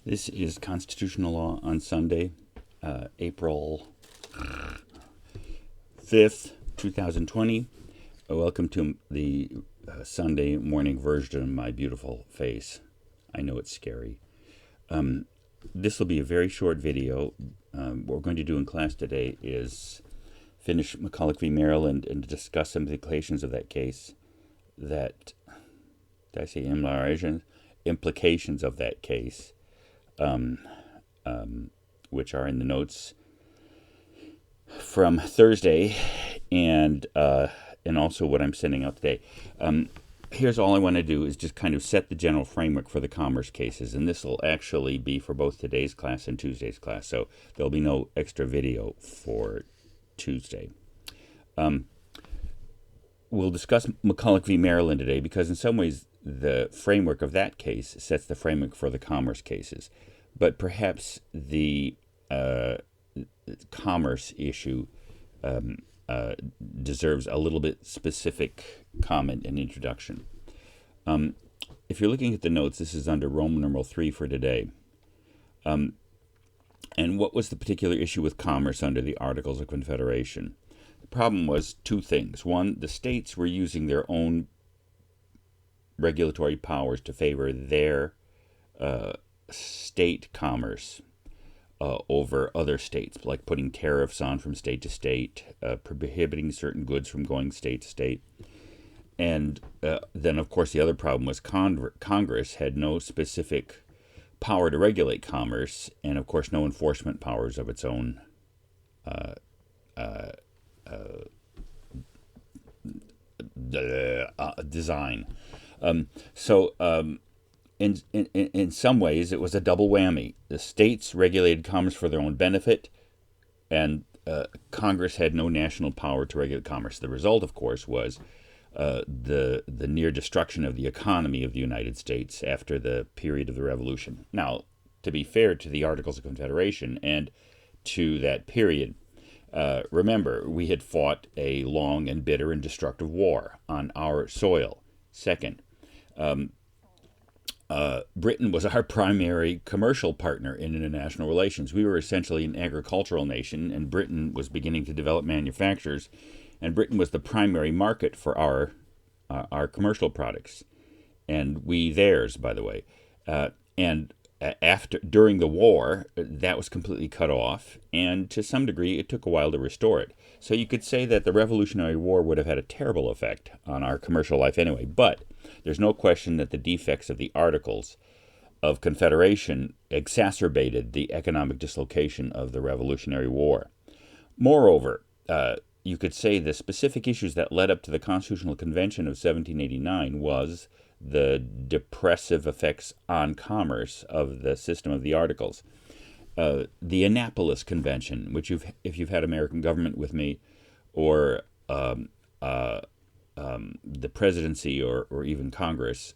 This is Constitutional Law on Sunday, April 5th, 2020. Welcome to the Sunday morning version of My Beautiful Face. I know it's scary. This will be a very short video. What we're going to do in class today is finish McCulloch v. Maryland and discuss some implications of that case. Did I say implications of that case? Which are in the notes from Thursday, and also what I'm sending out today. Here's all I want to do is just kind of set the general framework for the commerce cases, and this will actually be for both today's class and Tuesday's class, so there'll be no extra video for Tuesday. We'll discuss McCulloch v. Maryland today because in some ways the framework of that case sets the framework for the commerce cases. But perhaps the commerce issue deserves a little bit specific comment and introduction. If you're looking at the notes, this is under Roman numeral 3 for today. And what was the particular issue with commerce under the Articles of Confederation? The problem was two things. One, the states were using their own regulatory powers to favor their state commerce over other states, like putting tariffs on from state to state, prohibiting certain goods from going state to state. And then, of course, the other problem was Congress had no specific power to regulate commerce, and, of course, no enforcement powers of its own design. In some ways, it was a double whammy. The states regulated commerce for their own benefit, and Congress had no national power to regulate commerce. The result, of course, was the near destruction of the economy of the United States after the period of the Revolution. Now, to be fair to the Articles of Confederation and to that period, remember, we had fought a long and bitter and destructive war on our soil. Second, Britain was our primary commercial partner in international relations. We were essentially an agricultural nation, and Britain was beginning to develop manufacturers, and Britain was the primary market for our commercial products, and we theirs, by the way. During the war, that was completely cut off, and to some degree, it took a while to restore it. So you could say that the Revolutionary War would have had a terrible effect on our commercial life anyway, but there's no question that the defects of the Articles of Confederation exacerbated the economic dislocation of the Revolutionary War. Moreover, you could say the specific issues that led up to the Constitutional Convention of 1789 was the depressive effects on commerce of the system of the Articles. The Annapolis Convention, which if you've had American government with me, or the presidency or even Congress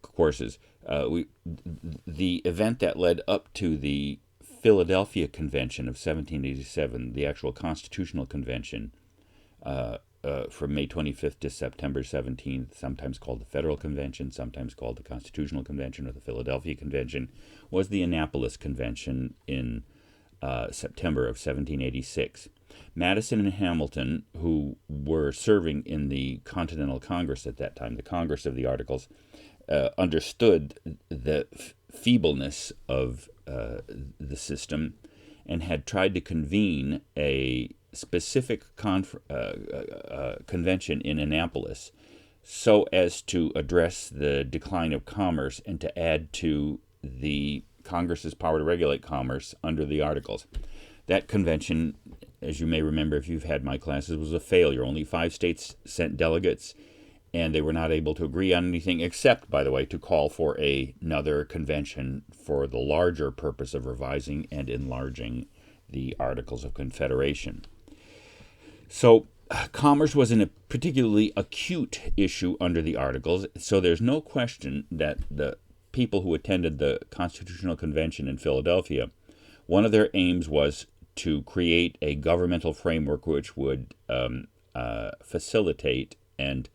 courses, the event that led up to the Philadelphia Convention of 1787, the actual Constitutional Convention, from May 25th to September 17th, sometimes called the Federal Convention, sometimes called the Constitutional Convention or the Philadelphia Convention, was the Annapolis Convention in September of 1786. Madison and Hamilton, who were serving in the Continental Congress at that time, the Congress of the Articles, understood the feebleness of the system and had tried to convene a specific convention in Annapolis so as to address the decline of commerce and to add to the Congress's power to regulate commerce under the Articles. That convention, as you may remember if you've had my classes, was a failure. Only 5 states sent delegates, and they were not able to agree on anything except, by the way, to call for another convention for the larger purpose of revising and enlarging the Articles of Confederation. So commerce was a particularly acute issue under the Articles, so there's no question that the people who attended the Constitutional Convention in Philadelphia, one of their aims was to create a governmental framework which would facilitate and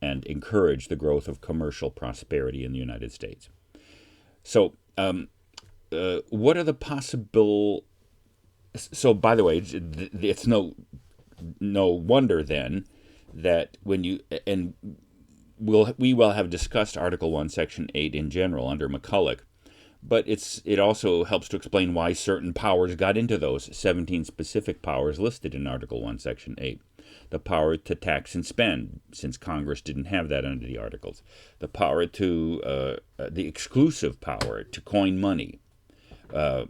encourage the growth of commercial prosperity in the United States. So, what are the possible? So, by the way, it's no wonder then that when you and we will have discussed Article 1, Section 8 in general under McCulloch, but it also helps to explain why certain powers got into those 17 specific powers listed in Article 1, Section 8. The power to tax and spend, since Congress didn't have that under the Articles. The power the exclusive power to coin money. The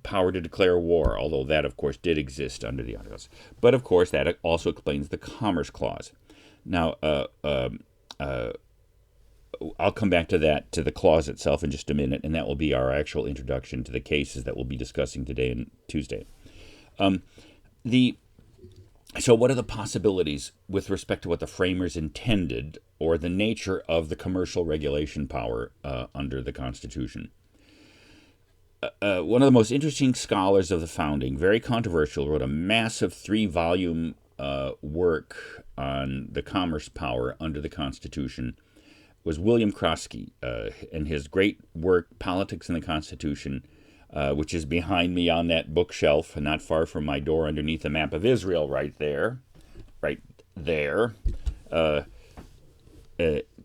power to declare war, although that, of course, did exist under the Articles. But, of course, that also explains the Commerce Clause. Now, I'll come back to the clause itself in just a minute, and that will be our actual introduction to the cases that we'll be discussing today and Tuesday. So what are the possibilities with respect to what the framers intended or the nature of the commercial regulation power under the Constitution? One of the most interesting scholars of the founding, very controversial, wrote a massive 3-volume work on the commerce power under the Constitution, was William Krosky, and his great work, Politics in the Constitution, which is behind me on that bookshelf, not far from my door underneath the map of Israel right there,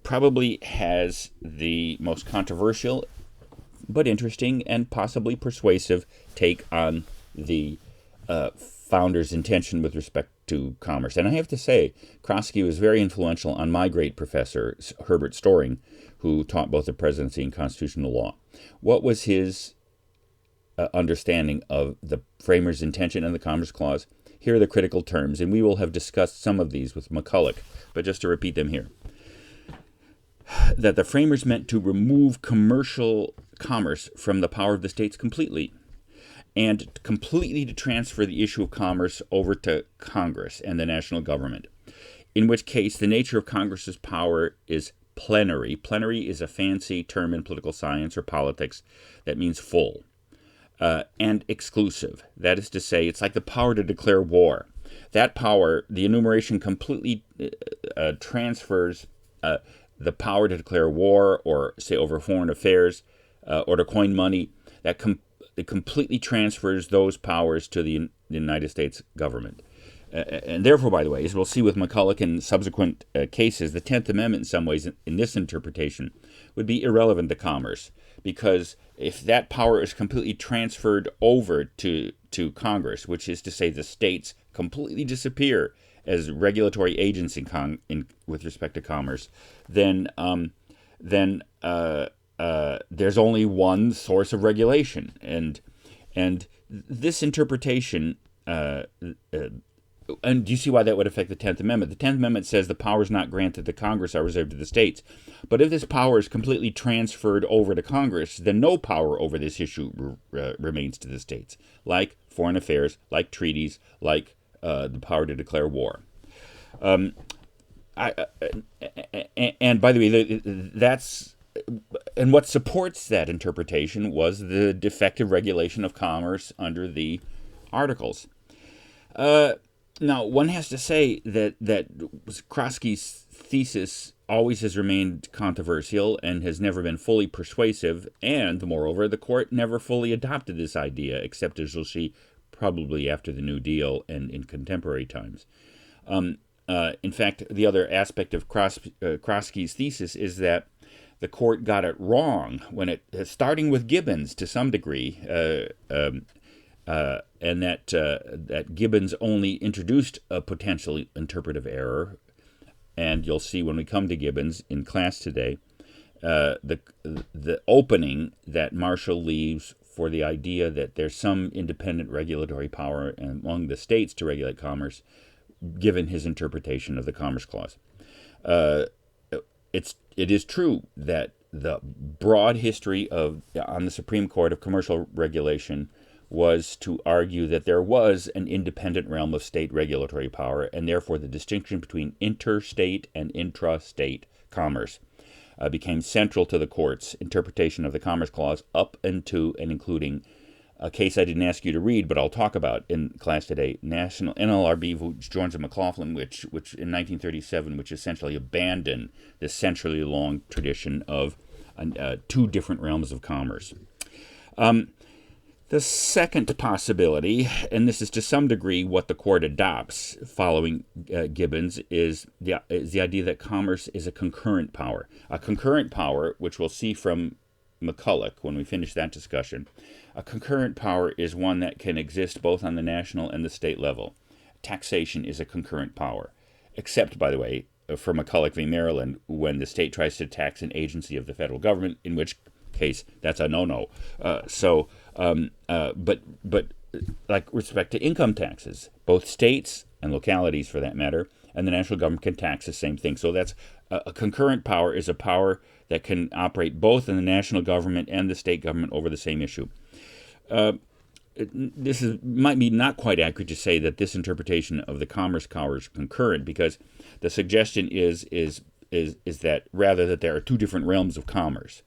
probably has the most controversial but interesting and possibly persuasive take on the founder's intention with respect to commerce. And I have to say, Krosky was very influential on my great professor, Herbert Storing, who taught both the presidency and constitutional law. What was his understanding of the framers' intention and the Commerce Clause? Here are the critical terms, and we will have discussed some of these with McCulloch, but just to repeat them here. That the framers meant to remove commerce from the power of the states completely, and completely to transfer the issue of commerce over to Congress and the national government, in which case the nature of Congress's power is plenary. Plenary is a fancy term in political science or politics that means full, and exclusive. That is to say, it's like the power to declare war. That power, the enumeration completely transfers the power to declare war or, say, over foreign affairs or to coin money. It completely transfers those powers to the United States government. And therefore, by the way, as we'll see with McCulloch in subsequent cases, the 10th Amendment in some ways, in this interpretation, would be irrelevant to commerce, because if that power is completely transferred over to Congress, which is to say the states completely disappear as regulatory agents with respect to commerce, then there's only one source of regulation, and this interpretation. And do you see why that would affect the 10th Amendment? The 10th Amendment says the powers not granted to Congress are reserved to the states. But if this power is completely transferred over to Congress, then no power over this issue remains to the states, like foreign affairs, like treaties, like the power to declare war. And by the way, that's... And what supports that interpretation was the defective regulation of commerce under the Articles. Now, one has to say that Krosky's thesis always has remained controversial and has never been fully persuasive, and, moreover, the court never fully adopted this idea, except as you'll see probably after the New Deal and in contemporary times. In fact, the other aspect of Krosky's thesis is that the court got it wrong when starting with Gibbons to some degree, and that Gibbons only introduced a potential interpretive error, and you'll see when we come to Gibbons in class today, the opening that Marshall leaves for the idea that there's some independent regulatory power among the states to regulate commerce, given his interpretation of the Commerce Clause. It is true that the broad history on the Supreme Court of commercial regulation was to argue that there was an independent realm of state regulatory power, and therefore the distinction between interstate and intrastate commerce became central to the court's interpretation of the Commerce Clause up into and including a case I didn't ask you to read, but I'll talk about in class today, National NLRB Jones and McLaughlin, which in 1937, which essentially abandoned this century-long tradition of two different realms of commerce. The second possibility, and this is to some degree what the court adopts following Gibbons, is the idea that commerce is a concurrent power. A concurrent power, which we'll see from McCulloch when we finish that discussion, a concurrent power is one that can exist both on the national and the state level. Taxation is a concurrent power, except, by the way, for McCulloch v. Maryland, when the state tries to tax an agency of the federal government, in which case that's a no-no. But like with respect to income taxes, both states and localities, for that matter, and the national government can tax the same thing. So that's a concurrent power is a power that can operate both in the national government and the state government over the same issue. Might be not quite accurate to say that this interpretation of the commerce power is concurrent, because the suggestion is that rather that there are two different realms of commerce.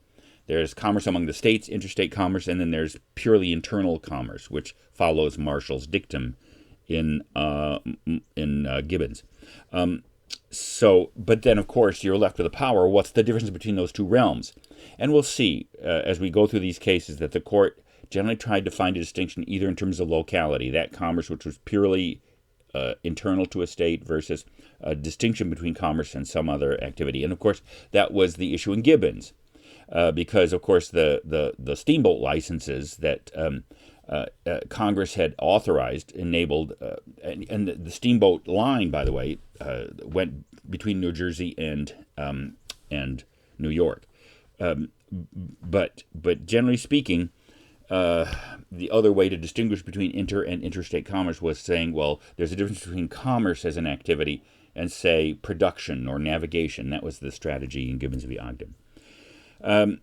There's commerce among the states, interstate commerce, and then there's purely internal commerce, which follows Marshall's dictum in Gibbons. But then, of course, you're left with the power. What's the difference between those two realms? And we'll see as we go through these cases that the court generally tried to find a distinction either in terms of locality, that commerce which was purely internal to a state, versus a distinction between commerce and some other activity. And, of course, that was the issue in Gibbons. Because, of course, the steamboat licenses that Congress had authorized enabled, and the steamboat line, by the way, went between New Jersey and New York. But generally speaking, the other way to distinguish between inter and interstate commerce was saying, well, there's a difference between commerce as an activity and, say, production or navigation. That was the strategy in Gibbons v. Ogden. And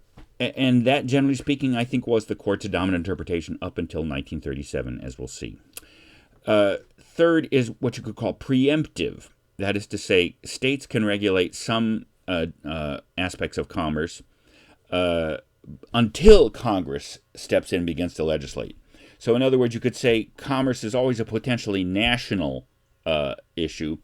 that, generally speaking, I think was the court's dominant interpretation up until 1937, as we'll see. Third is what you could call preemptive. That is to say, states can regulate some aspects of commerce until Congress steps in and begins to legislate. So in other words, you could say commerce is always a potentially national issue,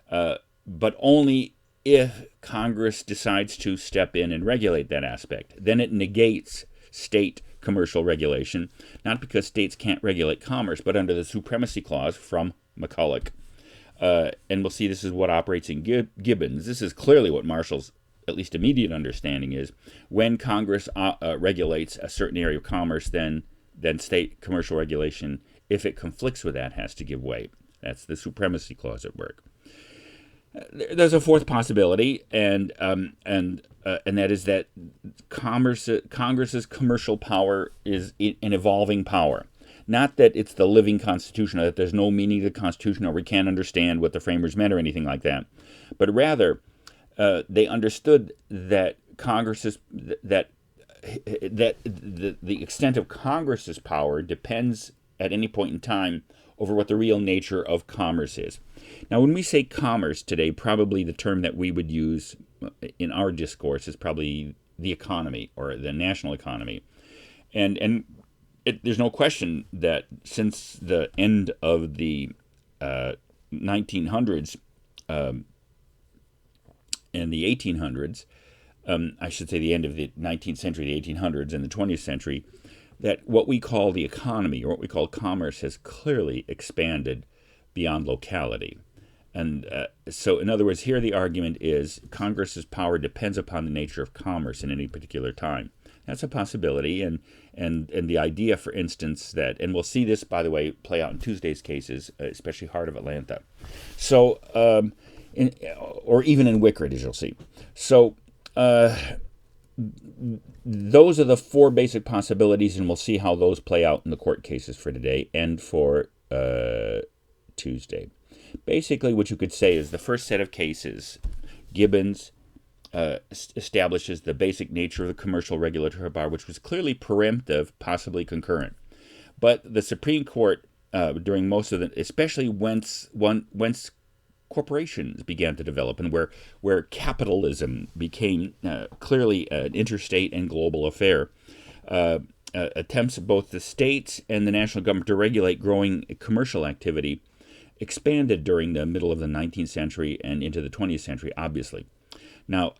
but only if Congress decides to step in and regulate that aspect. Then it negates state commercial regulation, not because states can't regulate commerce, but under the Supremacy Clause from McCulloch. And we'll see this is what operates in Gibbons. This is clearly what Marshall's at least immediate understanding is. When Congress regulates a certain area of commerce, then state commercial regulation, if it conflicts with that, has to give way. That's the Supremacy Clause at work. There's a fourth possibility, and that is that Congress's commercial power is an evolving power. Not that it's the living Constitution, or that there's no meaning to the Constitution, or we can't understand what the framers meant, or anything like that. But rather, they understood that the extent of Congress's power depends at any point in time over what the real nature of commerce is. Now, when we say commerce today, probably the term that we would use in our discourse is probably the economy, or the national economy. And there's no question that since the end of the 1900s and the 1800s, I should say the end of the 19th century, the 1800s, and the 20th century, that what we call the economy, or what we call commerce, has clearly expanded beyond locality. And so, in other words, here the argument is Congress's power depends upon the nature of commerce in any particular time. That's a possibility, and the idea, for instance, that, and we'll see this, by the way, play out in Tuesday's cases, especially Heart of Atlanta. So, or even in Wickard, as you'll see. So, those are the four basic possibilities, and we'll see how those play out in the court cases for today and for Tuesday. Basically, what you could say is the first set of cases, Gibbons establishes the basic nature of the commercial regulatory power, which was clearly preemptive, possibly concurrent. But the Supreme Court, during most of the, especially once corporations began to develop, and where capitalism became clearly an interstate and global affair, attempts of both the states and the national government to regulate growing commercial activity expanded during the middle of the 19th century and into the 20th century, obviously. Now,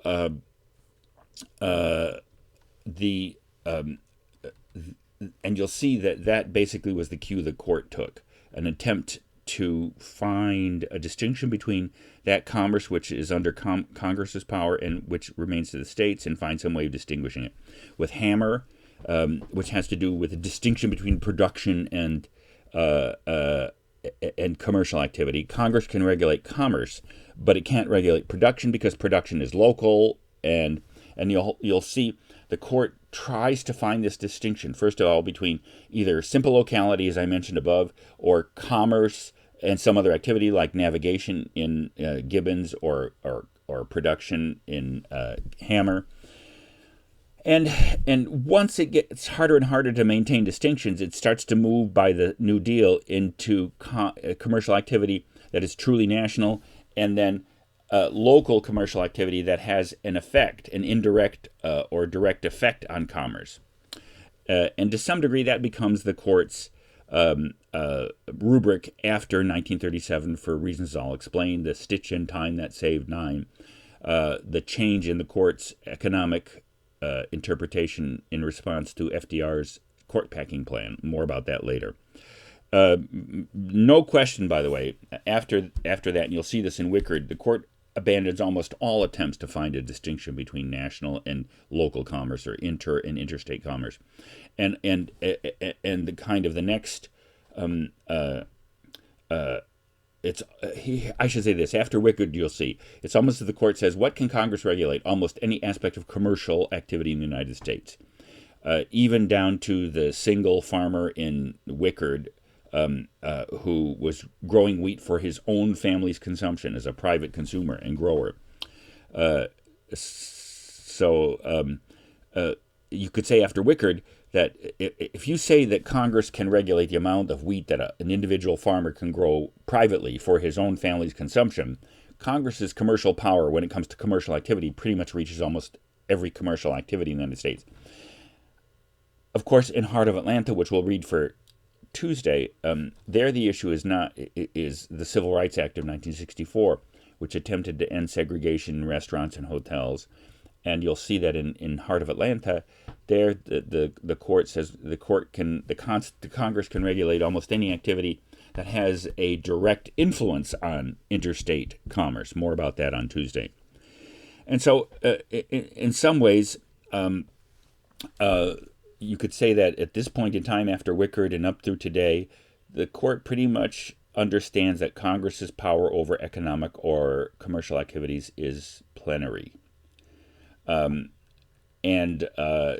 the and you'll see that that basically was the cue the court took, an attempt to find a distinction between that commerce which is under Congress's power and which remains to the states, and find some way of distinguishing it. With Hammer, which has to do with the distinction between production and commercial activity, Congress can regulate commerce, but it can't regulate production because production is local, and you'll see the court tries to find this distinction, first of all, between either simple locality, as I mentioned above, or commerce and some other activity like navigation in Gibbons, or production in Hammer. And once it gets harder and harder to maintain distinctions, it starts to move by the New Deal into commercial activity that is truly national, and then local commercial activity that has an effect, an indirect or direct effect on commerce. And to some degree, that becomes the court's rubric after 1937 for reasons I'll explain: the stitch in time that saved nine, the change in the court's economic interpretation in response to FDR's court packing plan. More about that later. No question, by the way, after that, and you'll see this in Wickard, the court abandons almost all attempts to find a distinction between national and local commerce, or inter and interstate commerce, and the kind of the next I should say this, after Wickard, you'll see it's almost as the court says, what can Congress regulate? Almost any aspect of commercial activity in the United States, even down to the single farmer in Wickard who was growing wheat for his own family's consumption as a private consumer and grower. So you could say after Wickard that if you say that Congress can regulate the amount of wheat that an individual farmer can grow privately for his own family's consumption, Congress's commercial power when it comes to commercial activity pretty much reaches almost every commercial activity in the United States. Of course, in Heart of Atlanta, which we'll read for Tuesday, there the issue is the Civil Rights Act of 1964, which attempted to end segregation in restaurants and hotels. And you'll see that in Heart of Atlanta, there the court says the Congress can regulate almost any activity that has a direct influence on interstate commerce. More about that on Tuesday. And so, in some ways, you could say that at this point in time, after Wickard and up through today, the court pretty much understands that Congress's power over economic or commercial activities is plenary. And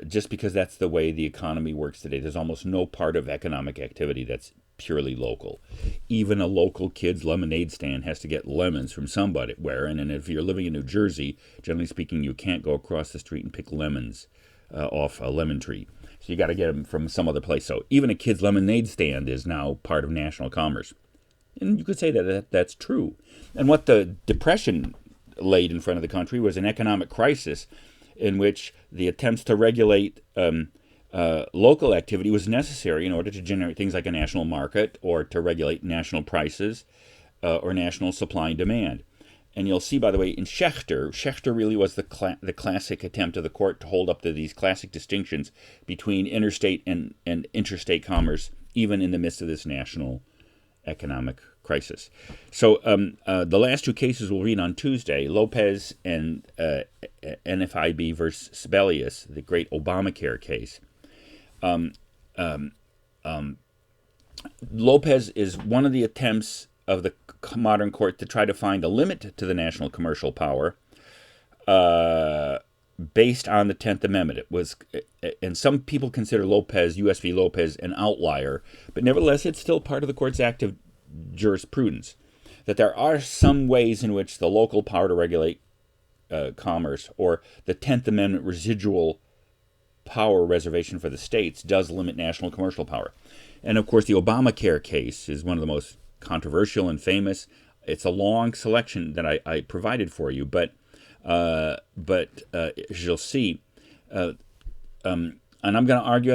just because that's the way the economy works today, there's almost no part of economic activity that's purely local. Even a local kid's lemonade stand has to get lemons from somewhere, and if you're living in New Jersey, generally speaking, you can't go across the street and pick lemons off a lemon tree. So you got to get them from some other place. So even a kid's lemonade stand is now part of national commerce. And you could say that that's true. And what the Depression laid in front of the country was an economic crisis in which the attempts to regulate local activity was necessary in order to generate things like a national market, or to regulate national prices, or national supply and demand. And you'll see, by the way, in Schechter really was the classic attempt of the court to hold up to these classic distinctions between interstate and interstate commerce, even in the midst of this national economic crisis. So the last two cases we'll read on Tuesday, Lopez and NFIB versus Sebelius, the great Obamacare case. Lopez is one of the attempts of the modern court to try to find a limit to the national commercial power based on the 10th Amendment. It was, and some people consider Lopez, U.S. v. Lopez, an outlier, but nevertheless, it's still part of the court's active jurisprudence, that there are some ways in which the local power to regulate commerce, or the 10th Amendment residual power reservation for the states, does limit national commercial power. And of course, the Obamacare case is one of the most controversial and famous. It's a long selection that I provided for you, but as you'll see, and I'm going to argue,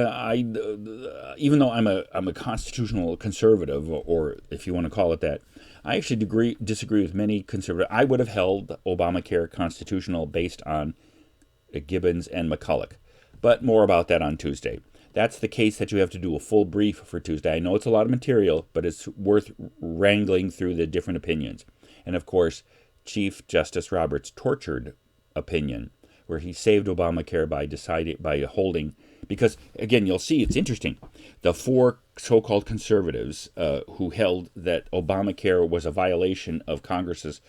even though I'm a constitutional conservative, or if you want to call it that, I actually disagree with many conservatives. I would have held Obamacare constitutional based on Gibbons and McCulloch. But more about that on Tuesday. That's the case that you have to do a full brief for Tuesday. I know it's a lot of material, but it's worth wrangling through the different opinions. And of course, Chief Justice Roberts' tortured opinion, where he saved Obamacare by holding, because again, you'll see it's interesting. The four so-called conservatives who held that Obamacare was a violation of Congress's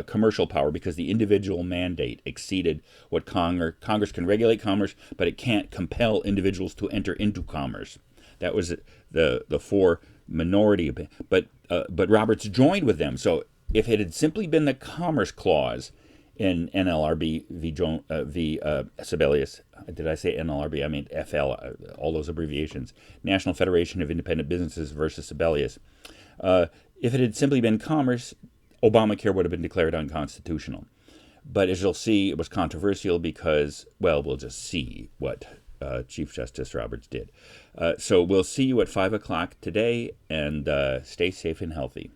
commercial power because the individual mandate exceeded what Congress can regulate commerce, but it can't compel individuals to enter into commerce. That was the four minority, but Roberts joined with them. So if it had simply been the Commerce Clause in NLRB v. Sebelius, did I say NLRB? I mean FL, all those abbreviations, National Federation of Independent Businesses versus Sebelius. If it had simply been commerce, Obamacare would have been declared unconstitutional. But as you'll see, it was controversial because, well, we'll just see what Chief Justice Roberts did. So we'll see you at 5 o'clock today, and stay safe and healthy.